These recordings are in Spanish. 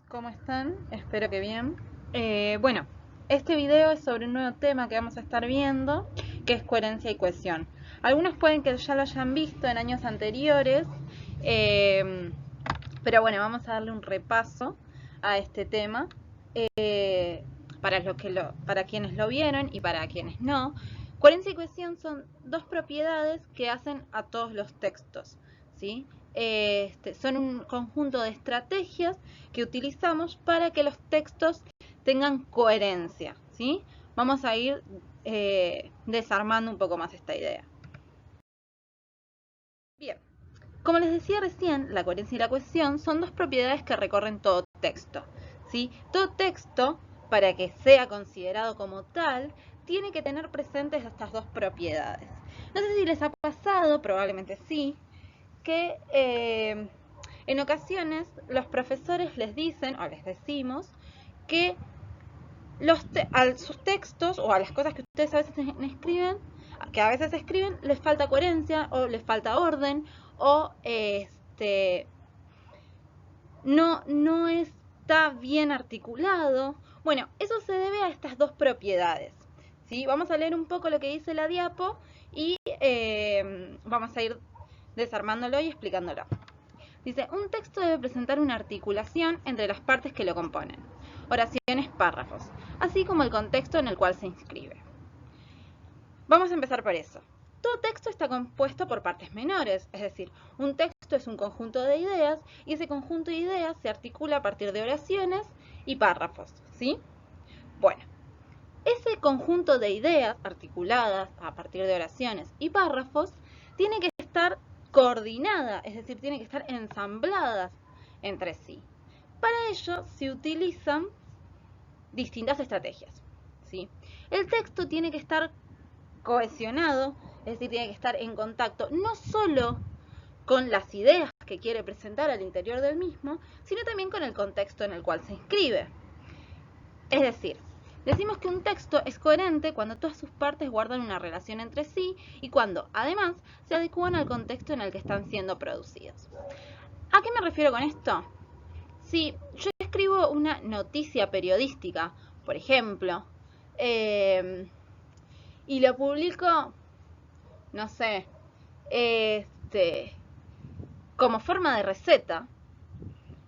¿Cómo están? Espero que bien. Bueno, este video es sobre un nuevo tema que vamos a estar viendo, que es coherencia y cohesión. Algunos pueden que ya lo hayan visto en años anteriores, pero bueno, vamos a darle un repaso a este tema para quienes lo vieron y para quienes no. Coherencia y cohesión son dos propiedades que hacen a todos los textos, ¿sí? Son un conjunto de estrategias que utilizamos para que los textos tengan coherencia, ¿sí? Vamos a ir desarmando un poco más esta idea. Bien, como les decía recién, la coherencia y la cohesión son dos propiedades que recorren todo texto, ¿sí? Todo texto, para que sea considerado como tal, tiene que tener presentes estas dos propiedades. No sé si les ha pasado, probablemente sí, que en ocasiones los profesores les dicen o les decimos que a sus textos o a las cosas que ustedes a veces escriben, les falta coherencia o les falta orden o no está bien articulado. Bueno, eso se debe a estas dos propiedades, ¿sí? Vamos a leer un poco lo que dice la diapo y vamos a ir desarmándolo y explicándolo. Dice, un texto debe presentar una articulación entre las partes que lo componen, oraciones, párrafos, así como el contexto en el cual se inscribe. Vamos a empezar por eso. Todo texto está compuesto por partes menores, es decir, un texto es un conjunto de ideas y ese conjunto de ideas se articula a partir de oraciones y párrafos, ¿sí? Bueno, ese conjunto de ideas articuladas a partir de oraciones y párrafos tiene que estar coordinada, es decir, tiene que estar ensambladas entre sí. Para ello se utilizan distintas estrategias, ¿sí? El texto tiene que estar cohesionado, es decir, tiene que estar en contacto no solo con las ideas que quiere presentar al interior del mismo, sino también con el contexto en el cual se inscribe. Es decir, decimos que un texto es coherente cuando todas sus partes guardan una relación entre sí y cuando, además, se adecúan al contexto en el que están siendo producidos. ¿A qué me refiero con esto? Si yo escribo una noticia periodística, por ejemplo, y lo publico, no sé, como forma de receta,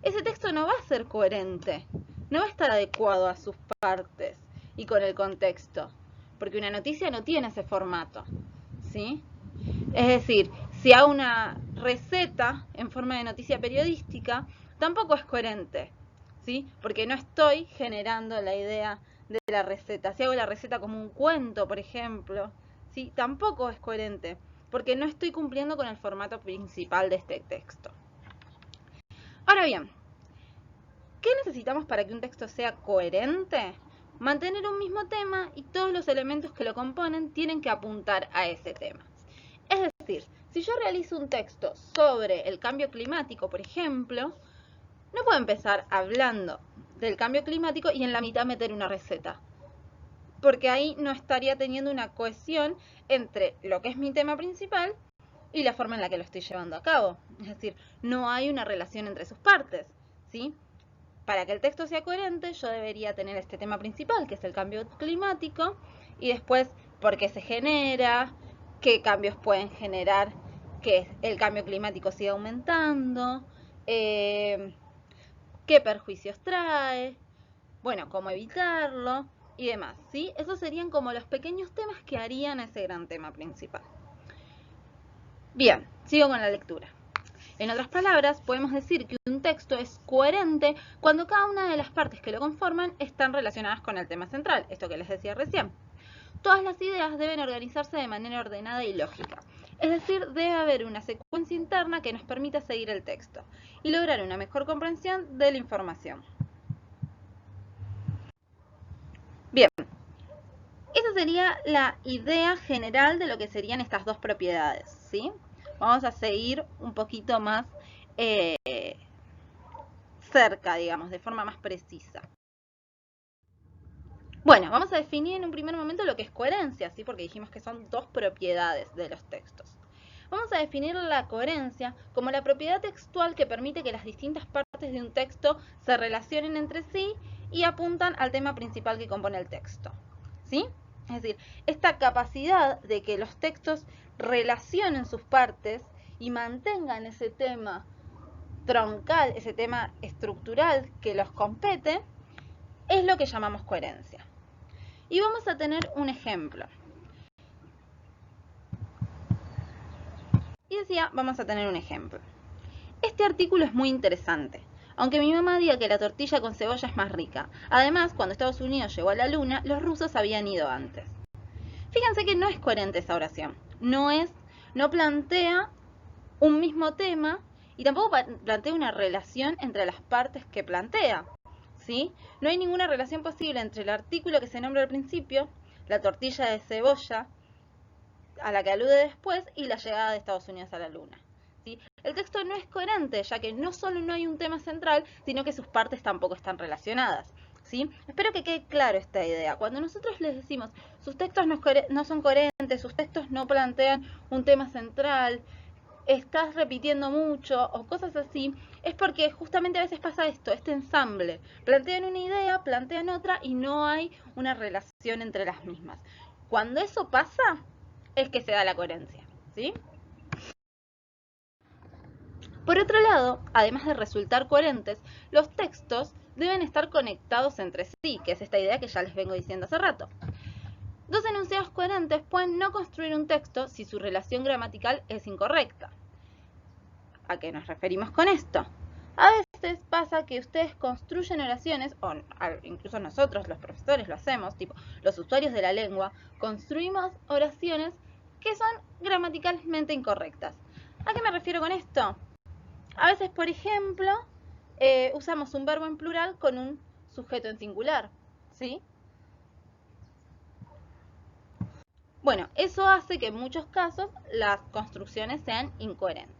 ese texto no va a ser coherente, no va a estar adecuado a sus partes y con el contexto, porque una noticia no tiene ese formato, ¿sí? Es decir, si hago una receta en forma de noticia periodística, tampoco es coherente, ¿sí? Porque no estoy generando la idea de la receta. Si hago la receta como un cuento, por ejemplo, ¿sí? Tampoco es coherente, porque no estoy cumpliendo con el formato principal de este texto. Ahora bien, ¿qué necesitamos para que un texto sea coherente? Mantener un mismo tema y todos los elementos que lo componen tienen que apuntar a ese tema. Es decir, si yo realizo un texto sobre el cambio climático, por ejemplo, no puedo empezar hablando del cambio climático y en la mitad meter una receta, porque ahí no estaría teniendo una cohesión entre lo que es mi tema principal y la forma en la que lo estoy llevando a cabo. Es decir, no hay una relación entre sus partes, ¿sí? Para que el texto sea coherente, yo debería tener este tema principal, que es el cambio climático, y después por qué se genera, qué cambios pueden generar que el cambio climático siga aumentando, qué perjuicios trae, bueno, cómo evitarlo y demás, ¿sí? Esos serían como los pequeños temas que harían ese gran tema principal. Bien, sigo con la lectura. En otras palabras, podemos decir que un texto es coherente cuando cada una de las partes que lo conforman están relacionadas con el tema central, esto que les decía recién. Todas las ideas deben organizarse de manera ordenada y lógica, es decir, debe haber una secuencia interna que nos permita seguir el texto y lograr una mejor comprensión de la información. Bien, esa sería la idea general de lo que serían estas dos propiedades, ¿sí? Vamos a seguir un poquito más cerca, digamos, de forma más precisa. Bueno, vamos a definir en un primer momento lo que es coherencia, ¿sí? Porque dijimos que son dos propiedades de los textos. Vamos a definir la coherencia como la propiedad textual que permite que las distintas partes partes de un texto se relacionen entre sí y apuntan al tema principal que compone el texto, ¿sí? Es decir, esta capacidad de que los textos relacionen sus partes y mantengan ese tema troncal, ese tema estructural que los compete, es lo que llamamos coherencia. Y vamos a tener un ejemplo. Y decía, vamos a tener un ejemplo. Este artículo es muy interesante. Aunque mi mamá diga que la tortilla con cebolla es más rica. Además, cuando Estados Unidos llegó a la luna, los rusos habían ido antes. Fíjense que no es coherente esa oración. No plantea un mismo tema y tampoco plantea una relación entre las partes que plantea, ¿sí? No hay ninguna relación posible entre el artículo que se nombra al principio, la tortilla de cebolla, a la que alude después, y la llegada de Estados Unidos a la luna, ¿sí? El texto no es coherente, ya que no solo no hay un tema central, sino que sus partes tampoco están relacionadas, ¿sí? Espero que quede claro esta idea. Cuando nosotros les decimos, sus textos no son coherentes, sus textos no plantean un tema central, estás repitiendo mucho o cosas así, es porque justamente a veces pasa esto, este ensamble. Plantean una idea, plantean otra y no hay una relación entre las mismas. Cuando eso pasa, es que se da la coherencia, ¿sí? Por otro lado, además de resultar coherentes, los textos deben estar conectados entre sí, que es esta idea que ya les vengo diciendo hace rato. Dos enunciados coherentes pueden no construir un texto si su relación gramatical es incorrecta. ¿A qué nos referimos con esto? A veces pasa que ustedes construyen oraciones, o incluso nosotros los profesores lo hacemos, tipo los usuarios de la lengua, construimos oraciones que son gramaticalmente incorrectas. ¿A qué me refiero con esto? A veces, por ejemplo, usamos un verbo en plural con un sujeto en singular, ¿sí? Bueno, eso hace que en muchos casos las construcciones sean incoherentes.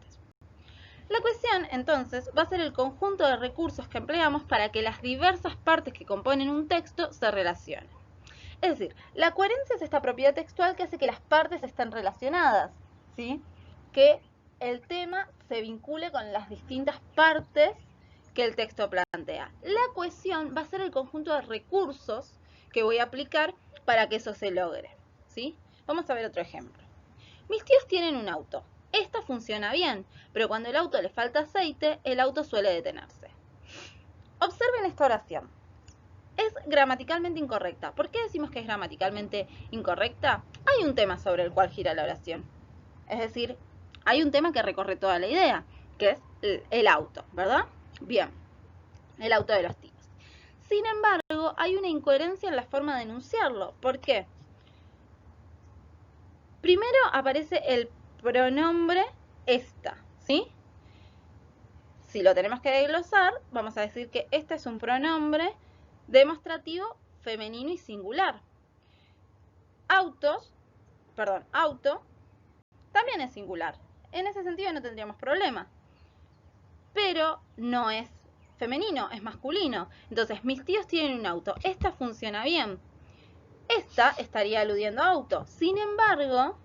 La cuestión, entonces, va a ser el conjunto de recursos que empleamos para que las diversas partes que componen un texto se relacionen. Es decir, la coherencia es esta propiedad textual que hace que las partes estén relacionadas, ¿sí? Que el tema se vincule con las distintas partes que el texto plantea. La cohesión va a ser el conjunto de recursos que voy a aplicar para que eso se logre, ¿sí? Vamos a ver otro ejemplo. Mis tíos tienen un auto. Esta funciona bien, pero cuando el auto le falta aceite, el auto suele detenerse. Observen esta oración. Es gramaticalmente incorrecta. ¿Por qué decimos que es gramaticalmente incorrecta? Hay un tema sobre el cual gira la oración. Es decir, hay un tema que recorre toda la idea, que es el auto, ¿verdad? Bien, el auto de los tíos. Sin embargo, hay una incoherencia en la forma de enunciarlo. ¿Por qué? Primero aparece el pronombre esta, ¿sí? Si lo tenemos que desglosar, vamos a decir que este es un pronombre demostrativo femenino y singular. Auto, también es singular. En ese sentido no tendríamos problema. Pero no es femenino, es masculino. Entonces, mis tíos tienen un auto. Esta funciona bien. Esta estaría aludiendo a auto. Sin embargo,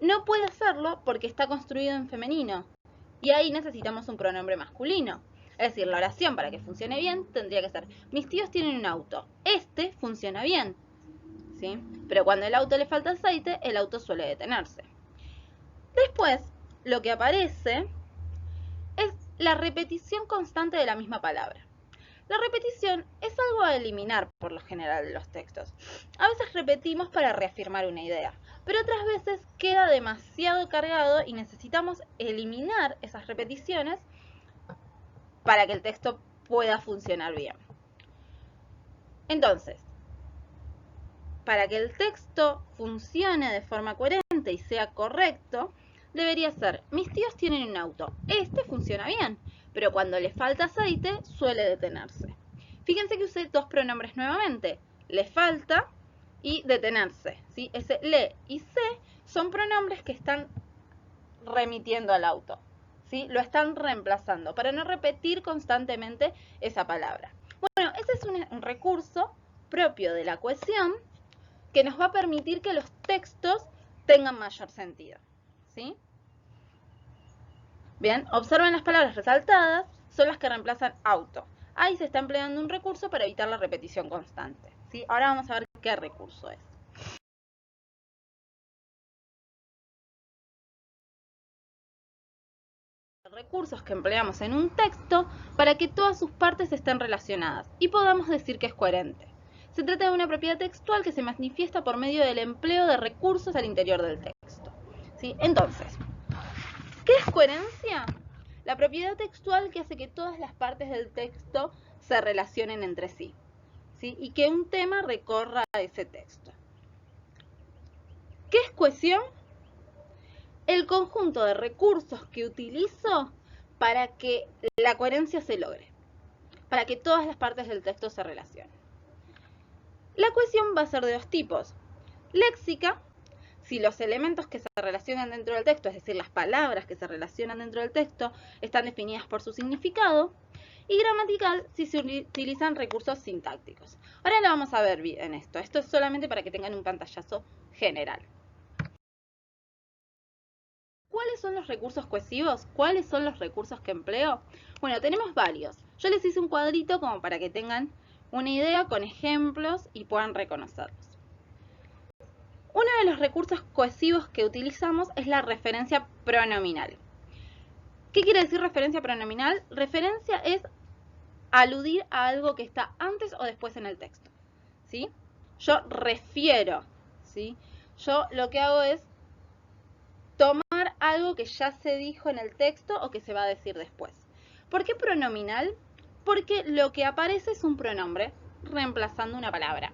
no puede hacerlo porque está construido en femenino. Y ahí necesitamos un pronombre masculino. Es decir, la oración para que funcione bien tendría que ser: mis tíos tienen un auto. Este funciona bien, ¿sí? Pero cuando el auto le falta aceite, el auto suele detenerse. Después, lo que aparece es la repetición constante de la misma palabra. La repetición es algo a eliminar por lo general de los textos. A veces repetimos para reafirmar una idea, pero otras veces queda demasiado cargado y necesitamos eliminar esas repeticiones para que el texto pueda funcionar bien. Entonces, para que el texto funcione de forma coherente y sea correcto, debería ser: mis tíos tienen un auto. Este funciona bien, pero cuando le falta aceite suele detenerse. Fíjense que usé dos pronombres nuevamente: le falta y detenerse, ¿sí? Ese le y se son pronombres que están remitiendo al auto, ¿sí? Lo están reemplazando para no repetir constantemente esa palabra. Bueno, ese es un recurso propio de la cohesión que nos va a permitir que los textos tengan mayor sentido, ¿sí? Bien, observen las palabras resaltadas son las que reemplazan auto. Ahí se está empleando un recurso para evitar la repetición constante, ¿sí? Ahora vamos a ver qué recurso es. Recursos que empleamos en un texto para que todas sus partes estén relacionadas y podamos decir que es coherente. Se trata de una propiedad textual que se manifiesta por medio del empleo de recursos al interior del texto, ¿sí? Entonces, ¿qué es coherencia? La propiedad textual que hace que todas las partes del texto se relacionen entre sí, ¿sí? Y que un tema recorra ese texto. ¿Qué es cohesión? El conjunto de recursos que utilizo para que la coherencia se logre, para que todas las partes del texto se relacionen. La cohesión va a ser de dos tipos. Léxica, si los elementos que se relacionan dentro del texto, es decir, las palabras que se relacionan dentro del texto, están definidas por su significado. Y gramatical, si se utilizan recursos sintácticos. Ahora lo vamos a ver bien esto. Esto es solamente para que tengan un pantallazo general. ¿Cuáles son los recursos cohesivos? ¿Cuáles son los recursos que empleo? Bueno, tenemos varios. Yo les hice un cuadrito como para que tengan una idea con ejemplos y puedan reconocerlos. Uno de los recursos cohesivos que utilizamos es la referencia pronominal. ¿Qué quiere decir referencia pronominal? Referencia es aludir a algo que está antes o después en el texto, ¿sí? Yo refiero, ¿sí? Yo lo que hago es tomar algo que ya se dijo en el texto o que se va a decir después. ¿Por qué pronominal? Porque lo que aparece es un pronombre reemplazando una palabra,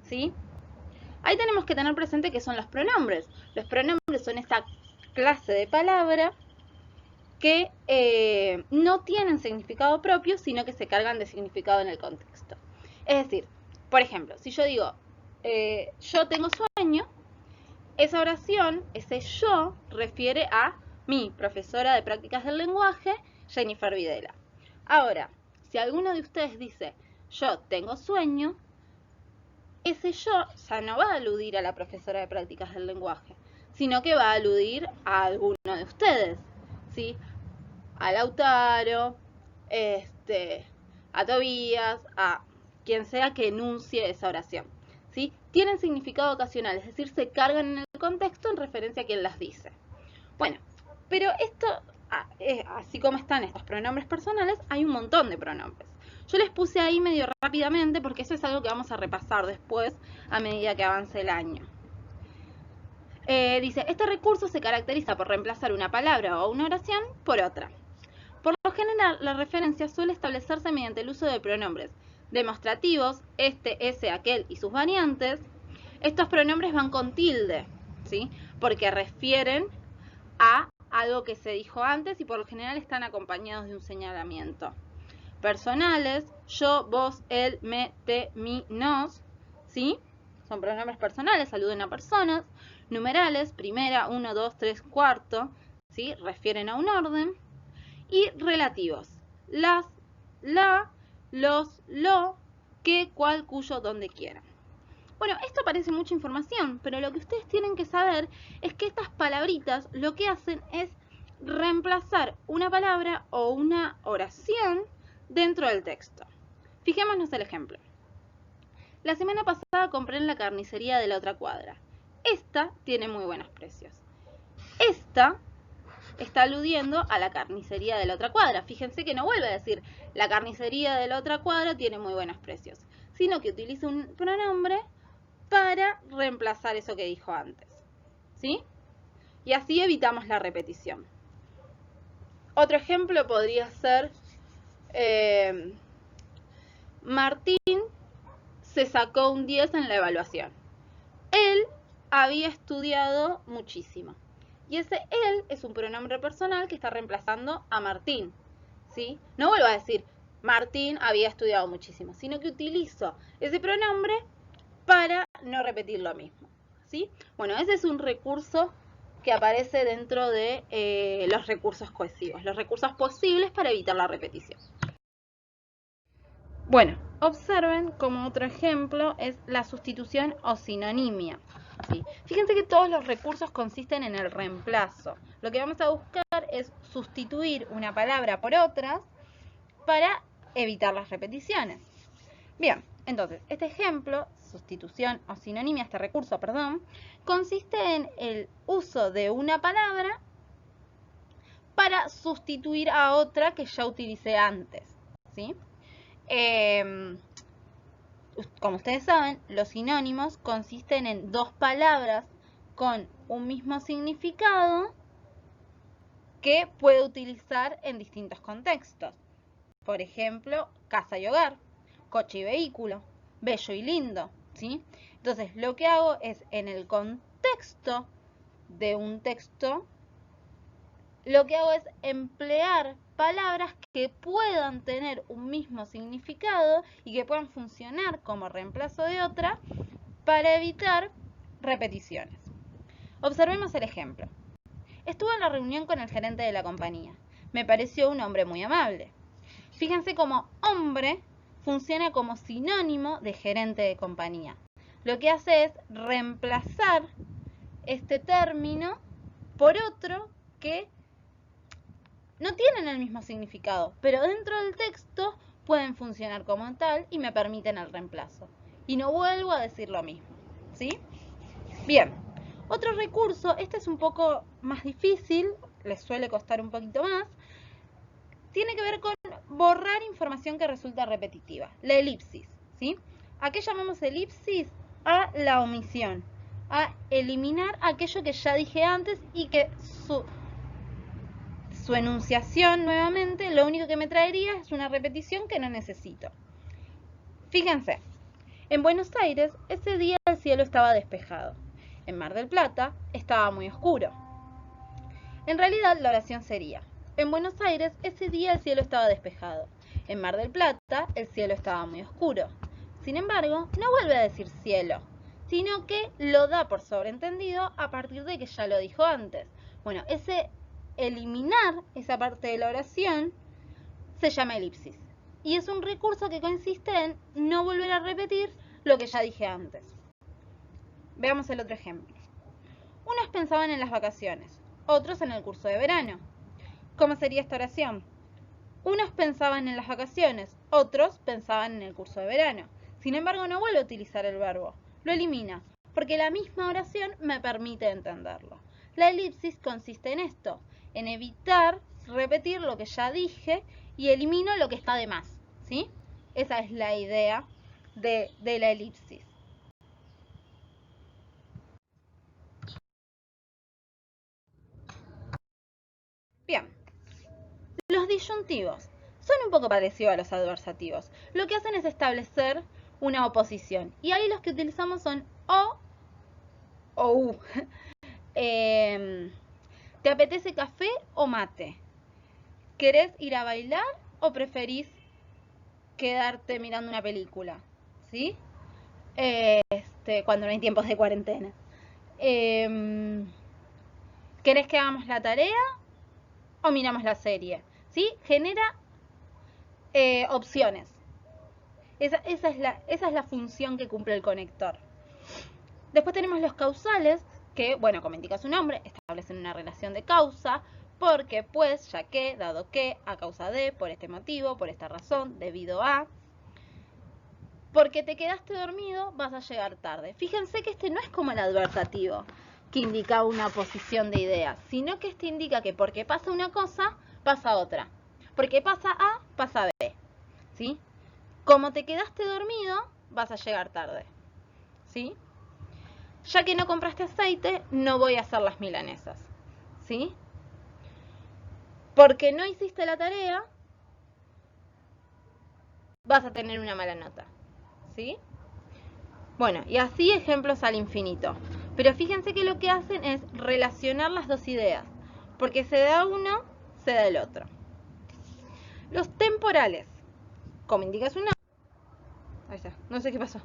¿sí? Ahí tenemos que tener presente qué son los pronombres. Los pronombres son esta clase de palabra que no tienen significado propio, sino que se cargan de significado en el contexto. Es decir, por ejemplo, si yo digo, yo tengo sueño, esa oración, ese yo, refiere a mi profesora de prácticas del lenguaje, Jennifer Videla. Ahora, si alguno de ustedes dice, yo tengo sueño, ese yo ya no va a aludir a la profesora de prácticas del lenguaje, sino que va a aludir a alguno de ustedes, ¿sí? A Lautaro, a Tobías, a quien sea que enuncie esa oración, ¿sí? Tienen significado ocasional, es decir, se cargan en el contexto en referencia a quien las dice. Bueno, pero esto, así como están estos pronombres personales, hay un montón de pronombres. Yo les puse ahí medio rápidamente porque eso es algo que vamos a repasar después a medida que avance el año. Dice, este recurso se caracteriza por reemplazar una palabra o una oración por otra. Por lo general, la referencia suele establecerse mediante el uso de pronombres demostrativos, este, ese, aquel y sus variantes. Estos pronombres van con tilde, ¿sí? Porque refieren a algo que se dijo antes y por lo general están acompañados de un señalamiento. Personales, yo, vos, él, me, te, mi, nos, ¿sí? Son pronombres personales, aluden a personas. Numerales, primera, 1, 2, 3, cuarto, ¿sí? Refieren a un orden. Y relativos, las, la, los, lo, qué, cuál, cuyo, donde quieran. Bueno, esto parece mucha información, pero lo que ustedes tienen que saber es que estas palabritas lo que hacen es reemplazar una palabra o una oración dentro del texto. Fijémonos el ejemplo. La semana pasada compré en la carnicería de la otra cuadra. Esta tiene muy buenos precios. Esta está aludiendo a la carnicería de la otra cuadra. Fíjense que no vuelve a decir la carnicería de la otra cuadra tiene muy buenos precios, sino que utiliza un pronombre para reemplazar eso que dijo antes, ¿sí? Y así evitamos la repetición. Otro ejemplo podría ser Martín se sacó un 10 en la evaluación. Él había estudiado muchísimo. Y ese él es un pronombre personal que está reemplazando a Martín, ¿sí? No vuelvo a decir Martín había estudiado muchísimo, sino que utilizo ese pronombre para no repetir lo mismo, ¿sí? Bueno, ese es un recurso que aparece dentro de los recursos cohesivos, los recursos posibles para evitar la repetición. Bueno, observen como otro ejemplo es la sustitución o sinonimia. ¿Sí? Fíjense que todos los recursos consisten en el reemplazo. Lo que vamos a buscar es sustituir una palabra por otras para evitar las repeticiones. Bien, entonces, este ejemplo, sustitución o sinonimia, este recurso, perdón, consiste en el uso de una palabra para sustituir a otra que ya utilicé antes, ¿sí? Como ustedes saben, los sinónimos consisten en dos palabras con un mismo significado que puedo utilizar en distintos contextos. Por ejemplo, casa y hogar, coche y vehículo, bello y lindo, ¿sí? Entonces, lo que hago es, en el contexto de un texto, lo que hago es emplear palabras que puedan tener un mismo significado y que puedan funcionar como reemplazo de otra para evitar repeticiones. Observemos el ejemplo. Estuve en la reunión con el gerente de la compañía. Me pareció un hombre muy amable. Fíjense cómo hombre funciona como sinónimo de gerente de compañía. Lo que hace es reemplazar este término por otro que no tienen el mismo significado, pero dentro del texto pueden funcionar como tal y me permiten el reemplazo. Y no vuelvo a decir lo mismo, ¿sí? Bien, otro recurso, este es un poco más difícil, les suele costar un poquito más, tiene que ver con borrar información que resulta repetitiva, la elipsis, ¿sí? ¿A qué llamamos elipsis? A la omisión, a eliminar aquello que ya dije antes y que su enunciación nuevamente lo único que me traería es una repetición que no necesito. Fíjense, en Buenos Aires ese día el cielo estaba despejado. En Mar del Plata estaba muy oscuro. En realidad la oración sería: en Buenos Aires ese día el cielo estaba despejado. En Mar del Plata el cielo estaba muy oscuro. Sin embargo, no vuelve a decir cielo, sino que lo da por sobreentendido a partir de que ya lo dijo antes. Bueno, eliminar esa parte de la oración se llama elipsis. Y es un recurso que consiste en no volver a repetir lo que ya dije antes. Veamos el otro ejemplo. Unos pensaban en las vacaciones, otros en el curso de verano. ¿Cómo sería esta oración? Unos pensaban en las vacaciones, otros pensaban en el curso de verano. Sin embargo, no vuelve a utilizar el verbo, lo elimina, porque la misma oración me permite entenderlo. La elipsis consiste en esto, en evitar repetir lo que ya dije y elimino lo que está de más, ¿sí? Esa es la idea de la elipsis. Bien, los disyuntivos son un poco parecidos a los adversativos. Lo que hacen es establecer una oposición. Y ahí los que utilizamos son o u. ¿Te apetece café o mate? ¿Querés ir a bailar o preferís quedarte mirando una película? ¿Sí? Cuando no hay tiempos de cuarentena. ¿Querés que hagamos la tarea o miramos la serie? ¿Sí? Genera opciones. Esa es la función que cumple el conector. Después tenemos los causales, que, bueno, como indica su nombre, establecen una relación de causa, porque, pues, ya que, dado que, a causa de, por este motivo, por esta razón, debido a. Porque te quedaste dormido, vas a llegar tarde. Fíjense que este no es como el adversativo, que indica una posición de ideas, sino que este indica que porque pasa una cosa, pasa otra. Porque pasa A, pasa B. ¿Sí? Como te quedaste dormido, vas a llegar tarde. ¿Sí? Ya que no compraste aceite, no voy a hacer las milanesas. ¿Sí? Porque no hiciste la tarea, vas a tener una mala nota. ¿Sí? Bueno, y así ejemplos al infinito. Pero fíjense que lo que hacen es relacionar las dos ideas. Porque se da uno, se da el otro. Los temporales. Como indica su nombre. Ahí está, no sé qué pasó.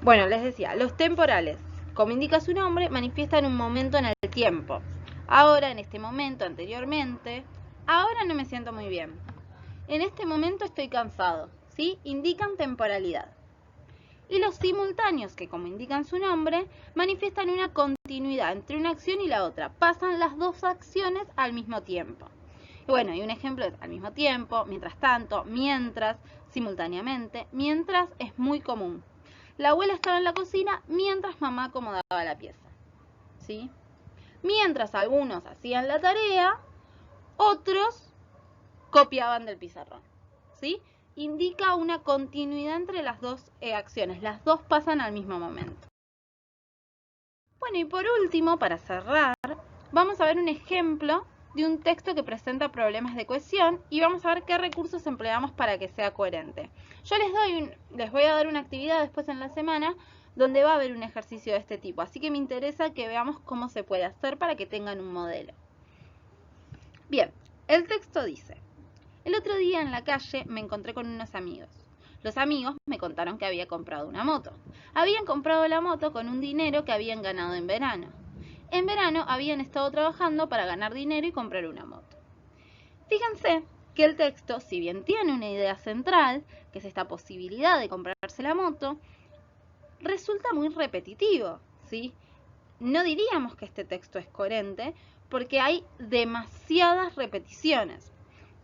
Bueno, les decía, los temporales, como indica su nombre, manifiestan un momento en el tiempo. Ahora, en este momento, anteriormente, ahora no me siento muy bien. En este momento estoy cansado, ¿sí? Indican temporalidad. Y los simultáneos, que como indican su nombre, manifiestan una continuidad entre una acción y la otra. Pasan las dos acciones al mismo tiempo. Bueno, y un ejemplo es al mismo tiempo, mientras tanto, mientras, simultáneamente, mientras es muy común. La abuela estaba en la cocina mientras mamá acomodaba la pieza, ¿sí? Mientras algunos hacían la tarea, otros copiaban del pizarrón, ¿sí? Indica una continuidad entre las dos acciones, las dos pasan al mismo momento. Bueno, y por último, para cerrar, vamos a ver un ejemplo de un texto que presenta problemas de cohesión y vamos a ver qué recursos empleamos para que sea coherente. Yo les voy a dar una actividad después en la semana donde va a haber un ejercicio de este tipo, así que me interesa que veamos cómo se puede hacer para que tengan un modelo. Bien, el texto dice: el otro día en la calle me encontré con unos amigos. Los amigos me contaron que había comprado una moto. Habían comprado la moto con un dinero que habían ganado en verano. En verano habían estado trabajando para ganar dinero y comprar una moto. Fíjense que el texto, si bien tiene una idea central, que es esta posibilidad de comprarse la moto, resulta muy repetitivo, ¿sí? No diríamos que este texto es coherente porque hay demasiadas repeticiones.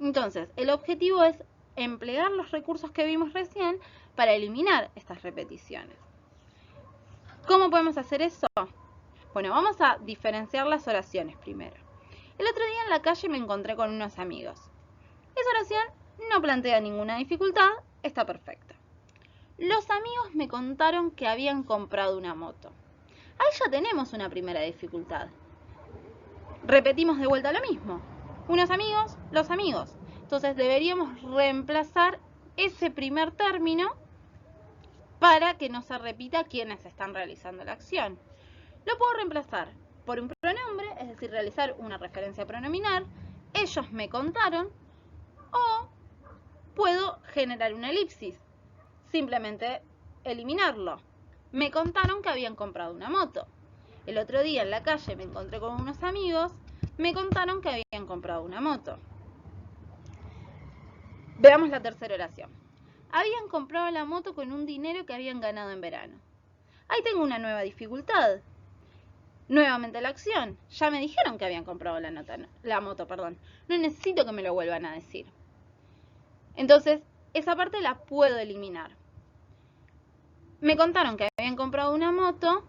Entonces, el objetivo es emplear los recursos que vimos recién para eliminar estas repeticiones. ¿Cómo podemos hacer eso? Bueno, vamos a diferenciar las oraciones primero. El otro día en la calle me encontré con unos amigos. Esa oración no plantea ninguna dificultad, está perfecta. Los amigos me contaron que habían comprado una moto. Ahí ya tenemos una primera dificultad. Repetimos de vuelta lo mismo. Unos amigos, los amigos. Entonces deberíamos reemplazar ese primer término para que no se repita quienes están realizando la acción. Lo puedo reemplazar por un pronombre, es decir, realizar una referencia pronominal. Ellos me contaron. O puedo generar una elipsis. Simplemente eliminarlo. Me contaron que habían comprado una moto. El otro día en la calle me encontré con unos amigos. Me contaron que habían comprado una moto. Veamos la tercera oración. Habían comprado la moto con un dinero que habían ganado en verano. Ahí tengo una nueva dificultad. Nuevamente la acción. Ya me dijeron que habían comprado la moto. No necesito que me lo vuelvan a decir. Entonces, esa parte la puedo eliminar. Me contaron que habían comprado una moto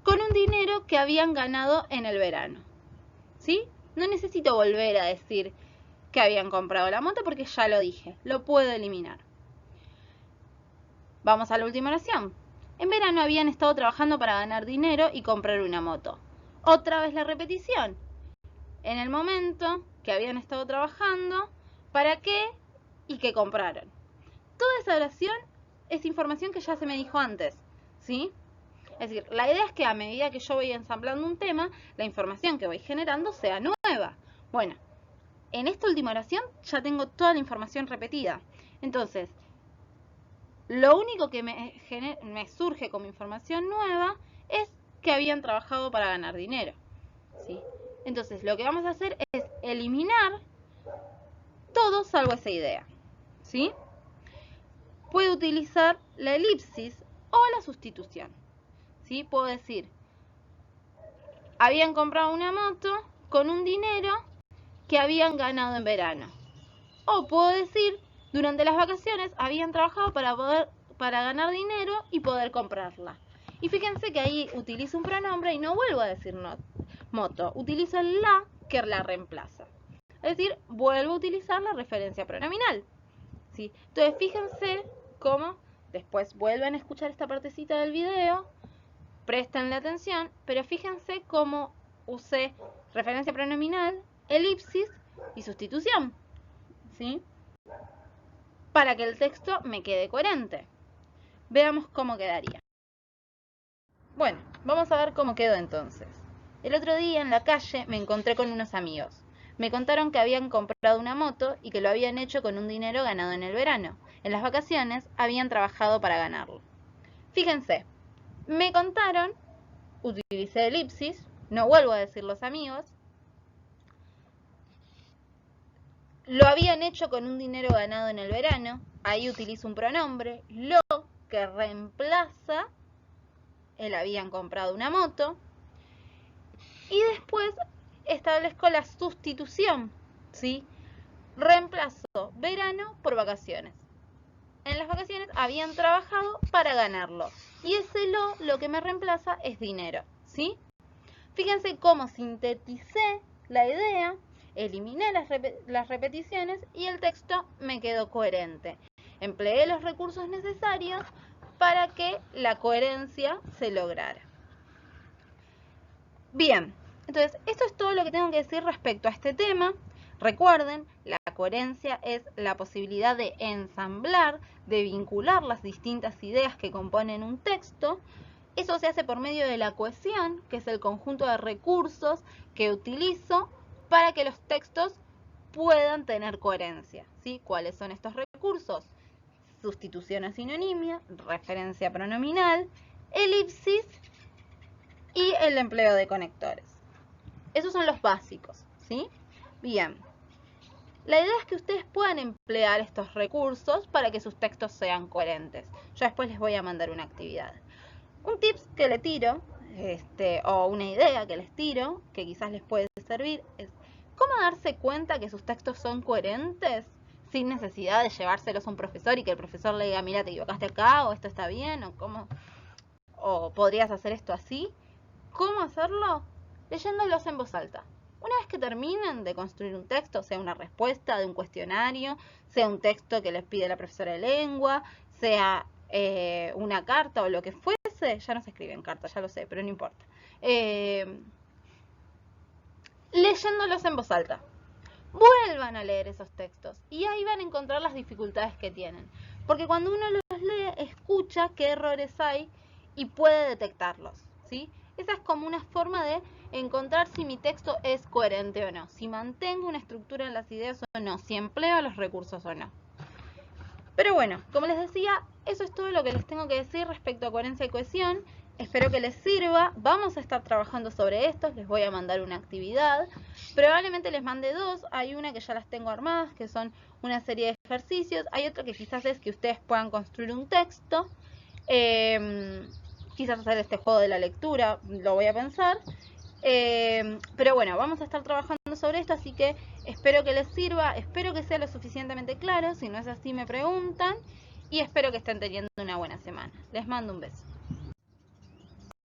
con un dinero que habían ganado en el verano. ¿Sí? No necesito volver a decir que habían comprado la moto porque ya lo dije. Lo puedo eliminar. Vamos a la última oración. En verano habían estado trabajando para ganar dinero y comprar una moto. Otra vez la repetición. En el momento que habían estado trabajando, ¿para qué? Y que compraron. Toda esa oración es información que ya se me dijo antes, ¿sí? Es decir, la idea es que a medida que yo voy ensamblando un tema, la información que voy generando sea nueva. Bueno, en esta última oración ya tengo toda la información repetida. Entonces, lo único que me surge como información nueva es que habían trabajado para ganar dinero, ¿sí? Entonces, lo que vamos a hacer es eliminar todo salvo esa idea, ¿sí? Puedo utilizar la elipsis o la sustitución, ¿sí? Puedo decir, habían comprado una moto con un dinero que habían ganado en verano. O puedo decir, durante las vacaciones habían trabajado para ganar dinero y poder comprarla. Y fíjense que ahí utilizo un pronombre y no vuelvo a decir moto. Utilizo el la que la reemplaza. Es decir, vuelvo a utilizar la referencia pronominal, ¿sí? Entonces fíjense cómo, después vuelven a escuchar esta partecita del video, prestenle atención, pero fíjense cómo usé referencia pronominal, elipsis y sustitución, ¿sí? Para que el texto me quede coherente. Veamos cómo quedaría. Bueno, vamos a ver cómo quedó entonces. El otro día en la calle me encontré con unos amigos. Me contaron que habían comprado una moto y que lo habían hecho con un dinero ganado en el verano. En las vacaciones habían trabajado para ganarlo. Fíjense, me contaron, utilicé elipsis, no vuelvo a decir los amigos. Lo habían hecho con un dinero ganado en el verano. Ahí utilizo un pronombre, lo, que reemplaza el habían comprado una moto. Y después establezco la sustitución, ¿sí? Reemplazó verano por vacaciones. En las vacaciones habían trabajado para ganarlo. Y ese lo que me reemplaza es dinero, ¿sí? Fíjense cómo sinteticé la idea, eliminé las repeticiones y el texto me quedó coherente. Empleé los recursos necesarios para que la coherencia se lograra. Bien, entonces esto es todo lo que tengo que decir respecto a este tema. Recuerden, la coherencia es la posibilidad de ensamblar, de vincular las distintas ideas que componen un texto. Eso se hace por medio de la cohesión, que es el conjunto de recursos que utilizo para que los textos puedan tener coherencia, ¿sí? ¿Cuáles son estos recursos? Sustitución a sinonimia, referencia pronominal, elipsis y el empleo de conectores. Esos son los básicos, ¿sí? Bien. La idea es que ustedes puedan emplear estos recursos para que sus textos sean coherentes. Yo después les voy a mandar una actividad. Un tips que le tiro, o una idea que les tiro, que quizás les puede servir, es cómo darse cuenta que sus textos son coherentes sin necesidad de llevárselos a un profesor y que el profesor le diga, mira, te equivocaste acá, o esto está bien, o podrías hacer esto así. ¿Cómo hacerlo? Leyéndolos en voz alta. Una vez que terminen de construir un texto, sea una respuesta de un cuestionario, sea un texto que les pide la profesora de lengua, sea una carta o lo que fuese, ya no se escriben cartas, ya lo sé, pero no importa. Leyéndolos en voz alta. Vuelvan a leer esos textos y ahí van a encontrar las dificultades que tienen. Porque cuando uno los lee, escucha qué errores hay y puede detectarlos, ¿sí? Esa es como una forma de encontrar si mi texto es coherente o no, si mantengo una estructura en las ideas o no, si empleo los recursos o no. Pero bueno, como les decía, eso es todo lo que les tengo que decir respecto a coherencia y cohesión. Espero que les sirva. Vamos a estar trabajando sobre esto. Les voy a mandar una actividad. Probablemente les mande dos. Hay una que ya las tengo armadas, que son una serie de ejercicios. Hay otra que quizás es que ustedes puedan construir un texto. Quizás hacer este juego de la lectura, lo voy a pensar. Pero bueno, vamos a estar trabajando sobre esto, así que espero que les sirva, espero que sea lo suficientemente claro. Si no es así, me preguntan. Y espero que estén teniendo una buena semana. Les mando un beso.